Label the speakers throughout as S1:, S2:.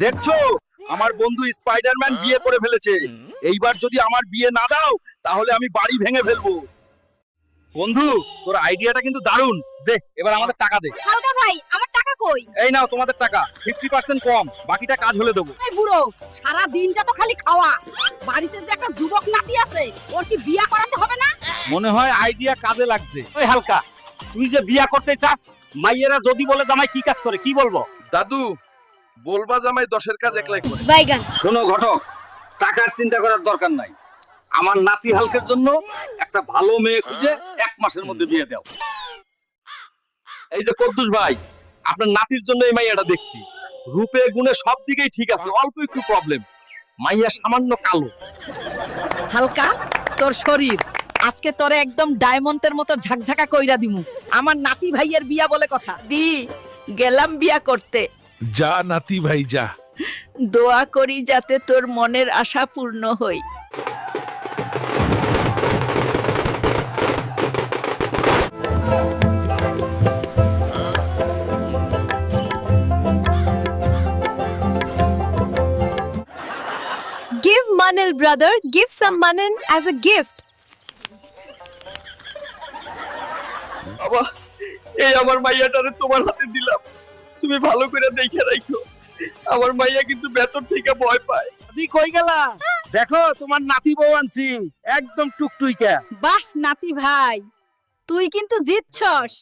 S1: দেখছো আমার বন্ধু স্পাইডারম্যান বিয়ে করে ফেলেছে। এইবার যদি আমার বিয়ে না দাও তাহলে আমি বাড়ি ভেঙে ফেলবো। বন্ধু তোর আইডিয়াটা কিন্তু দারুণ। দে এবার আমাদের টাকা দে।
S2: হালকা ভাই, আমার টাকা কই?
S1: এই নাও তোমাদের টাকা, 50% কম, বাকিটা কাজ হলে দেবো।
S2: এই বুড়ো, সারা দিনটা তো খালি খাওয়া। বাড়িতে যে একটা যুবক নাতি আছে, ওর কি বিয়া করাতে হবে না?
S1: মনে হয় আইডিয়া কাজে লাগছে।
S3: ওই হালকা, তুই যে বিয়া করতে চাস, মাইয়েরা যদি বলে জামাই কি কাজ করে, কি বলবো?
S1: দাদু বলবা জামাই 10-এর কাজ একলাই করে।
S2: বাইগান।
S3: শোনো ঘটক, টাকার চিন্তা করার দরকার নাই। আমার নাতি হালকের জন্য একটা ভালো মেয়ে খুঁজে 1 মাসের মধ্যে বিয়ে দাও।
S1: এই যে কদ্দুস ভাই, আপনার নাতির জন্য এই মাইয়াটা দেখছি। রূপে গুণে সব দিকেই ঠিক আছে, অল্প একটু প্রবলেম, মাইয়া সামান্য কালো।
S4: হালকা, তোর শরীর আজকে তোরে একদম ডায়মন্ডের মতো ঝাকঝাকা কইরা দিমু। আমার নাতি ভাইয়ের বিয়া বলে কথা। দি গেলাম বিয়া করতে।
S5: যা নাতি ভাই যা।
S4: দোয়া করি যাতে তোর মনের আশা পূর্ণ হয়।
S2: Give Manil, brother. Give some Manil as a gift.
S1: বাবা, এই আমার মাইয়াটারে তোমার হাতে দিলাম, তুমি ভালো করে দেখে রাখো। আমার মাইয়া কিন্তু ভেতর থেকে ভয় পায়। দি কই গেলা? দেখো তোমার নাতি বউ আনছি, একদম টুকটুইকা।
S2: বাহ নাতি ভাই, তুই কিন্তু জিতছস।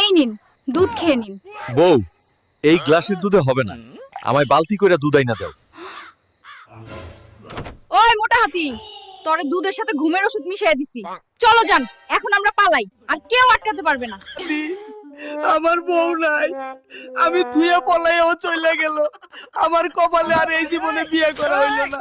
S2: এই নিন, দুধ খেয়ে নিন।
S1: বউ, এই গ্লাসের দুধে হবে না, আমায় বালতি করে দুধ আইনা দাও।
S2: ওই মোটা হাতি, তোরে দুধের সাথে ঘুমের ওষুধ মিশিয়ে দিছি। চলো যান, এখন আমরা পালাই, আর কেউ আটকাতে পারবে না।
S4: আমার বউ নাই, আমি থুয়ে পলাইও চলে গেল। আমার কপালে আর এই জীবনে বিয়ে করা হইল না।